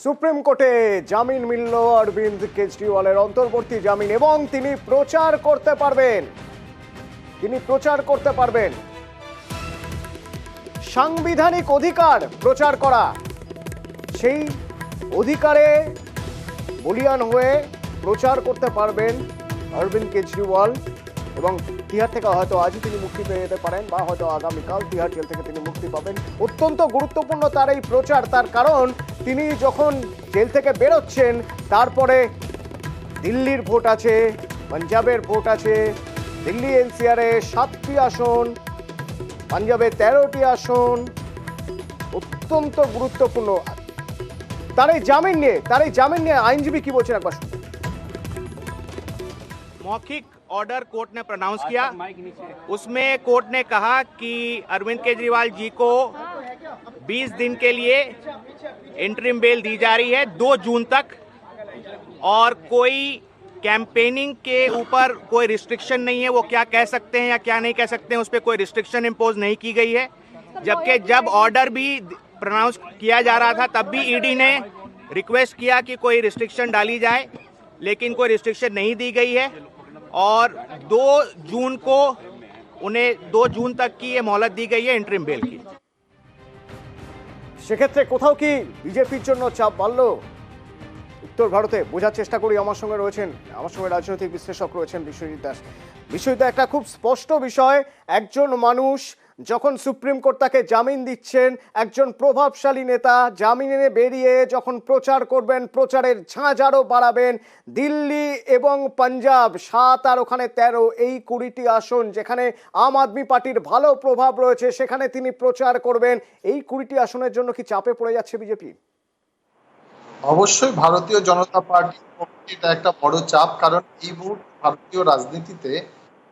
Supreme কোর্টে জামিন মিলল অরবিন্দ কেজরিওয়ালের অন্তর্বর্তী জামিন এবং তিনি প্রচার করতে পারবেন সাংবিধানিক অধিকার প্রচার করা, সেই অধিকারে বলিয়ান হয়ে প্রচার করতে পারবেন অরবিন্দ কেজরিওয়াল এবং তিহার থেকে হয়তো আজই তিনি মুক্তি পেয়ে যেতে পারেন বা হয়তো আগামীকাল তিহার জেল থেকে তিনি মুক্তি পাবেন। অত্যন্ত গুরুত্বপূর্ণ তার এই প্রচার, তার কারণ তিনি যখন জেল থেকে বেরোচ্ছেন তারপরে দিল্লির ভোট আছে, পাঞ্জাবের ভোট আছে, দিল্লি এনসিআরে 7টি আসন, পাঞ্জাবে 13টি আসন, অত্যন্ত গুরুত্বপূর্ণ। তার এই জামিন নিয়ে আইনজীবী কি বলছেন একবার শুনুন। मौखिक ऑर्डर कोर्ट ने प्रोनाउंस किया, उसमें कोर्ट ने कहा कि अरविंद केजरीवाल जी को 20 दिन के लिए इंटरिम बेल दी जा रही है 2 जून तक, और कोई कैंपेनिंग के ऊपर कोई रिस्ट्रिक्शन नहीं है, वो क्या कह सकते हैं या क्या नहीं कह सकते हैं उस पर कोई रिस्ट्रिक्शन इम्पोज नहीं की गई है। जबकि जब ऑर्डर भी प्रोनाउंस किया जा रहा था तब भी ईडी ने रिक्वेस्ट किया कि कोई रिस्ट्रिक्शन डाली जाए, लेकिन कोई रिस्ट्रिक्शन नहीं दी गई है और 2 जून को उन्हें 2 जून तक की ये मोहलत दी गई है इंटरिम बेल की। সেক্ষেত্রে কোথাও কি বিজেপির জন্য চাপ বাড়লো? উত্তর ভারতে বোঝার চেষ্টা করি। আমার সঙ্গে রাজনৈতিক বিশ্লেষক রয়েছেন বিশ্বজিৎ দাস। বিশ্বজিৎ, একটা খুব স্পষ্ট বিষয়, একজন মানুষ যখন সুপ্রিম কোর্ট তাকে জামিন দিচ্ছেন, একজন প্রভাবশালী নেতা জামিনে বেরিয়ে যখন প্রচার করবেন, প্রচারের ঝাঁঝ আরও বাড়াবেন, দিল্লি এবং পাঞ্জাব 7 আর ওখানে 13, এই 20টি আসন যেখানে আম আদমি পার্টির ভালো প্রভাব রয়েছে সেখানে তিনি প্রচার করবেন। এই 20টি আসনের জন্য কি চাপে পড়ে যাচ্ছে বিজেপি? অবশ্যই ভারতীয় জনতা পার্টির পক্ষে এটা একটা বড় চাপ, কারণ এই মুহূর্তে ভারতীয় রাজনীতিতে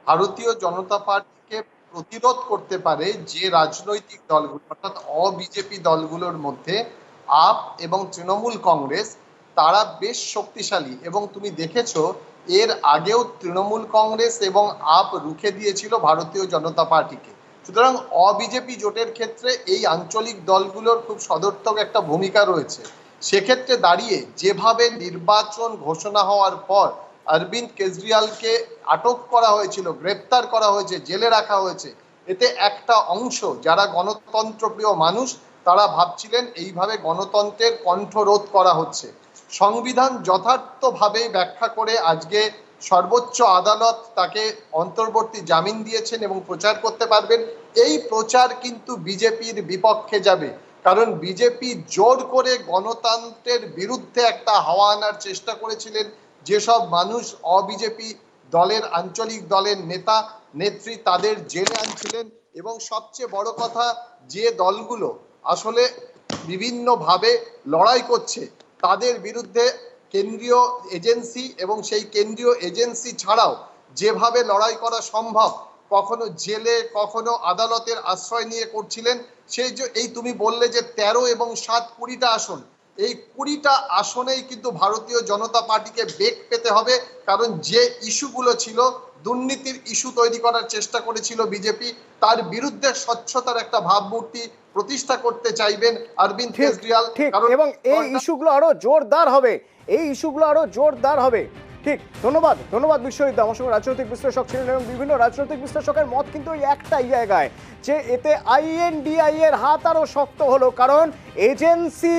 ভারতীয় জনতা পার্টিকে প্রতিরোধ করতে পারে যে রাজনৈতিক দলগুলো, অর্থাৎ অবিজেপি দলগুলোর মধ্যে আপ এবং তৃণমূল কংগ্রেস, তারা বেশ শক্তিশালী। এবং তুমি দেখেছো এর আগেও তৃণমূল কংগ্রেস এবং আপ রুখে দিয়েছিল ভারতীয় জনতা পার্টিকে। সুতরাং অবিজেপি জোটের ক্ষেত্রে এই আঞ্চলিক দলগুলোর খুব সদর্থক একটা ভূমিকা রয়েছে। সেক্ষেত্রে দাঁড়িয়ে যেভাবে নির্বাচন ঘোষণা হওয়ার পর অরবিন্দ কেজরিওয়ালকে আটক করা হয়েছিল, গ্রেপ্তার করা হয়েছে, জেলে রাখা হয়েছে, এতে একটা অংশ যারা গণতন্ত্রপ্রিয় মানুষ তারা ভাবছিলেন এইভাবে গণতন্ত্রের কণ্ঠরোধ করা হচ্ছে। সংবিধান যথার্থভাবে ব্যাখ্যা করে আজকে সর্বোচ্চ আদালত তাকে অন্তর্বর্তী জামিন দিয়েছেন এবং প্রচার করতে পারবেন। এই প্রচার কিন্তু বিজেপির বিপক্ষে যাবে, কারণ বিজেপি জোর করে গণতন্ত্রের বিরুদ্ধে একটা হাওয়া আনার চেষ্টা করেছিলেন। যেসব মানুষ অবিজেপি দলের আঞ্চলিক দলের নেতা নেত্রী তাদের জেলে আনছিলেন, এবং সবচেয়ে বড় কথা, যে দলগুলো আসলে বিভিন্নভাবে লড়াই করছে তাদের বিরুদ্ধে কেন্দ্রীয় এজেন্সি এবং সেই কেন্দ্রীয় এজেন্সি ছাড়াও যেভাবে লড়াই করা সম্ভব, কখনো জেলে কখনো আদালতের আশ্রয় নিয়ে করছিলেন। এই তুমি বললে যে 13 এবং 7 20টা আসন, এই 20টা আসনেই কিন্তু ভারতীয় জনতা পার্টিকে বেগ পেতে হবে, কারণ যে ইস্যুগুলো ছিল, দুর্নীতির ইস্যু তৈরি করার চেষ্টা করেছিল বিজেপি, তার বিরুদ্ধে স্বচ্ছতার একটা ভাবমূর্তি প্রতিষ্ঠা করতে চাইবেন অরবিন্দ কেজরিওয়াল। এবং এই ইস্যুগুলো আরো জোরদার হবে। ঠিক, ধন্যবাদ বিশ্বজিৎ। আমার সঙ্গে রাজনৈতিক বিশ্লেষক ছিলেন এবং বিভিন্ন রাজনৈতিক বিশ্লেষকের মত কিন্তু ওই একটাই জায়গায়, যে এতে INDI এর হাত আরো শক্ত হলো, কারণ এজেন্সি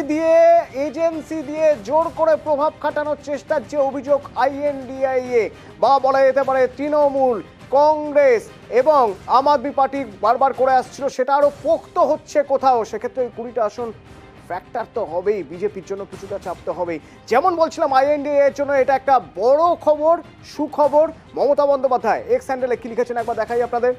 দিয়ে জোর করে প্রভাব খাটানোর চেষ্টার যে অভিযোগ INDI বা বলা যেতে পারে তৃণমূল কংগ্রেস এবং আম আদমি পার্টি বারবার করে আসছিল, সেটা আরো পোক্ত হচ্ছে কোথাও। সেক্ষেত্রে ওই 20টা আসন ফ্যাক্টর তো হবেই, বিজেপির জন্য কিছুটা চাপতে হবেই। যেমন বলছিলাম INDI এর জন্য এটা একটা বড় খবর, সুখবর। মমতা বন্দ্যোপাধ্যায় এক্স হ্যান্ডেলে কি লিখেছেন একবার দেখাই আপনাদের।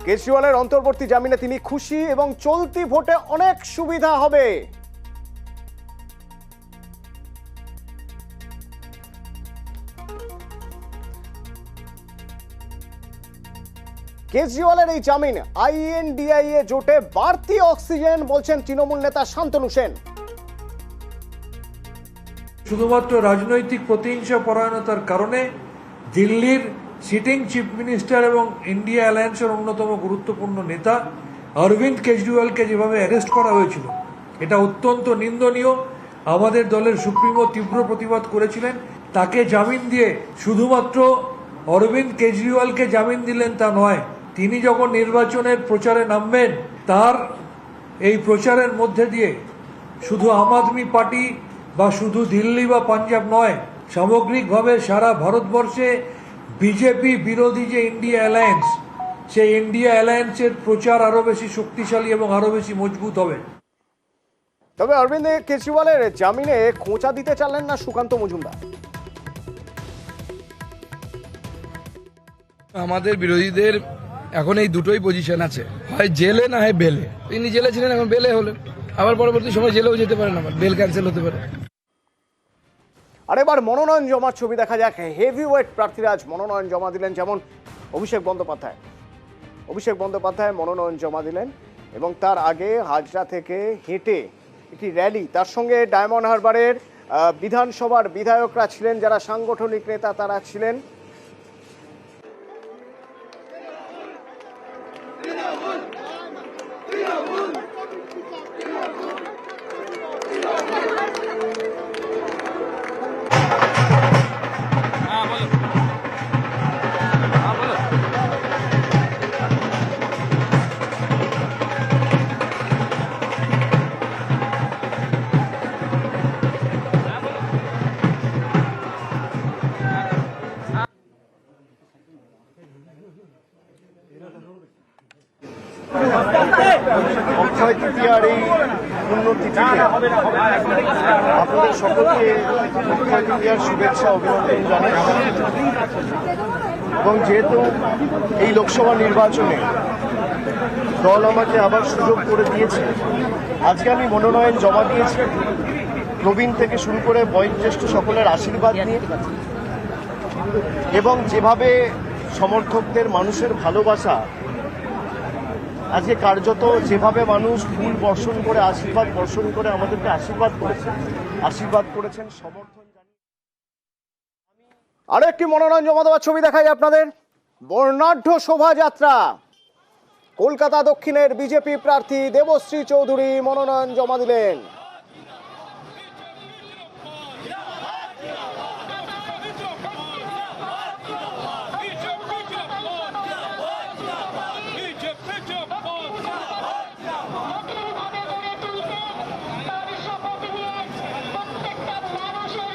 কেজরিওয়ালের অন্তর্বর্তী জামিনে তিনি খুশি এবং চলতি ভোটে অনেক সুবিধা হবে। কেজরিওয়ালের এই জামিন INDI জোটে বাড়তি অক্সিজেন, বলছেন তৃণমূল নেতা শান্তনু সেন। শুধুমাত্র রাজনৈতিক প্রতিহিংসা পরায়ণতার কারণে দিল্লির সিটিং চিফ মিনিস্টার এবং ইন্ডিয়া অ্যালায়েন্সের অন্যতম গুরুত্বপূর্ণ নেতা অরবিন্দ কেজরিওয়ালকে যেভাবে অ্যারেস্ট করা হয়েছিল এটা অত্যন্ত নিন্দনীয়। আমাদের দলের সুপ্রিমো তীব্র প্রতিবাদ করেছিলেন। তাকে জামিন দিয়ে শুধুমাত্র অরবিন্দ কেজরিওয়ালকে জামিন দিলেন তা নয়, তিনি যখন নির্বাচনের প্রচারে নামবেন তার এই প্রচারের মধ্যে দিয়ে শুধু আম আদমি পার্টি বা শুধু দিল্লি বা পাঞ্জাব নয়, সামগ্রিকভাবে সারা ভারতবর্ষে বিজেপি বিরোধী যে ইন্ডিয়া অ্যালায়েন্স, সেই ইন্ডিয়া অ্যালায়েন্সের প্রচার আরও বেশি শক্তিশালী এবং আরও বেশি মজবুত হবে। তবে অরবিন্দ কেজরিওয়ালের জামিনে খোঁচা দিতে চাইলেন না সুকান্ত মজুমদার। আমাদের বিরোধীদের এখন এই দুটোই পজিশন আছে, হয় জেলে না হয় বেলে। তিনি জেলে ছিলেন, এখন বেলে হলেন, আবার পরবর্তী সময় জেলেও যেতে পারেন, আবার বেল ক্যান্সেল হতে পারে। আর এবার মনোনয়ন জমার ছবি দেখা যাক। হেভি ওয়েট প্রার্থীরা আজ মনোনয়ন জমা দিলেন, যেমন অভিষেক বন্দ্যোপাধ্যায় মনোনয়ন জমা দিলেন এবং তার আগে হাজরা থেকে হেঁটে একটি র্যালি, তার সঙ্গে ডায়মন্ড হারবারের বিধানসভার বিধায়করা ছিলেন, যারা সাংগঠনিক নেতা তারা ছিলেন। অক্ষয় তৃতীয়ার এই পুণ্যতিথিতে আপনাদের সকলকে অক্ষয় তৃতীয়ার শুভেচ্ছা অভিনন্দন জানাই। এবং যেহেতু এই লোকসভা নির্বাচনে দল আমাকে আবার সুযোগ করে দিয়েছে, আজকে আমি মনোনয়ন জমা দিয়েছি প্রবীণ থেকে শুরু করে বয়োজ্যেষ্ঠ সকলের আশীর্বাদ নিয়ে, এবং যেভাবে সমর্থকদের মানুষের ভালোবাসা আজকে কার্যত, যেভাবে মানুষ ফুল বর্ষণ করে আশীর্বাদ বর্ষণ করে আমাদেরকে আশীর্বাদ করেছেন সমর্থন জানিয়ে। আরো একটি মনোনয়ন জমা দেওয়ার ছবি দেখাই আপনাদের। বর্ণাঢ্য শোভাযাত্রা, কলকাতা দক্ষিণের বিজেপি প্রার্থী দেবশ্রী চৌধুরী মনোনয়ন জমা দিলেন।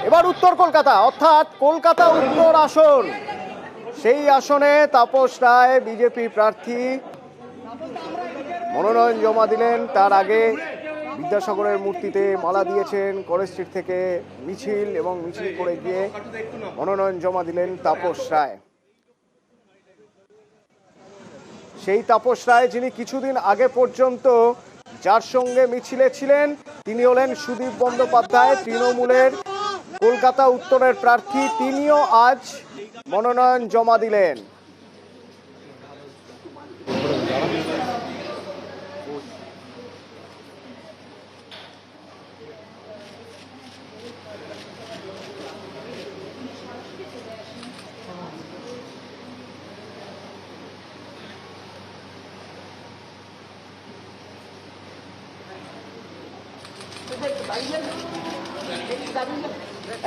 এবার উত্তর কলকাতা, অর্থাৎ কলকাতা উত্তর আসন, সেই আসনে তাপস রায় বিজেপি প্রার্থী মনোনয়ন জমা দিলেন। তার আগে বিদ্যাসাগরের মূর্তিতে মালা দিয়েছেন, কলেজ স্ট্রিট থেকে মিছিল এবং মিছিল করে গিয়ে মনোনয়ন জমা দিলেন তাপস রায়। সেই তাপস রায় যিনি কিছুদিন আগে পর্যন্ত যার সঙ্গে মিছিলে ছিলেন তিনি হলেন সুদীপ বন্দ্যোপাধ্যায়, তৃণমূলের কলকাতা উত্তরের প্রার্থী। তিনিও আজ মনোনয়ন জমা দিলেন।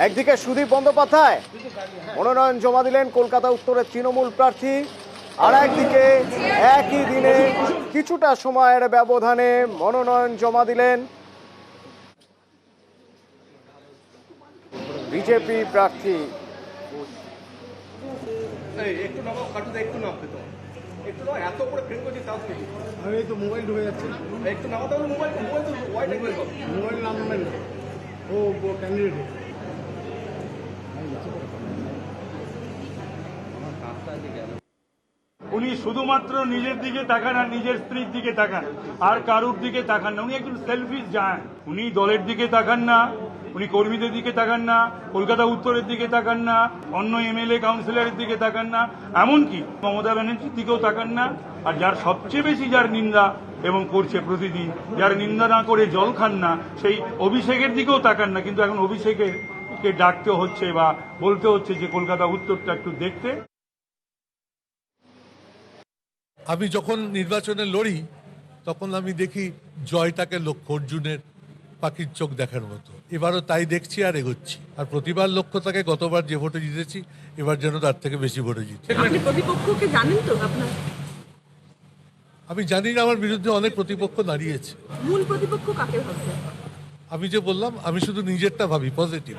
একদিকে সুদীপ বন্দ্যোপাধ্যায় মনোনয়ন জমা দিলেন কলকাতা উত্তরের তৃণমূল প্রার্থী, আর একদিকে একই দিনে কিছুটা সময়ের ব্যবধানে মনোনয়ন জমা দিলেন বিজেপি প্রার্থী। মোবাইল ঢুকে যাচ্ছে, একটু নামাতে হবে। মোবাইল নামবেন না, ও ক্যান্ডিডেট। উনি শুধুমাত্র নিজের দিকে তাকান আর নিজের স্ত্রীর দিকে তাকান, আর কারুর দিকে তাকান না। উনি একজন সেলফিশ জায়ান্ট। উনি দলের দিকে তাকান না, উনি কর্মীদের দিকে তাকান না, কলকাতা উত্তরের দিকে তাকান না, অন্য এমএলএ কাউন্সিলরের দিকে তাকান না, এমনকি মমতা ব্যানার্জির দিকেও তাকান না। আর যার সবচেয়ে বেশি যার নিন্দা এবং করছে প্রতিদিন, যার নিন্দা না করে জল খান না, সেই অভিষেকের দিকেও তাকান না। কিন্তু এখন অভিষেককে ডাকতে হচ্ছে বা বলতে হচ্ছে যে কলকাতা উত্তরটা একটু দেখতে। আমি যখন নির্বাচনে লড়ি তখন আমি দেখি জয়টাকে লক্ষ্য, অর্জুনের পাখির চোখ দেখার মতো। এবারও তাই দেখছি আর এগোচ্ছি। আর প্রতিবার লক্ষ্য থাকে গতবার যে ভোটে জিতেছি এবার যেন তার থেকে বেশি ভোটে জিতি। আপনি প্রতিপক্ষকে জানেন তো আপনার? আমি জানি না, আমার বিরুদ্ধে অনেক প্রতিপক্ষ দাঁড়িয়েছে। মূল প্রতিপক্ষ কাকে ভাবছেন? আমি যে বললাম, আমি শুধু নিজেরটা ভাবি, পজিটিভ।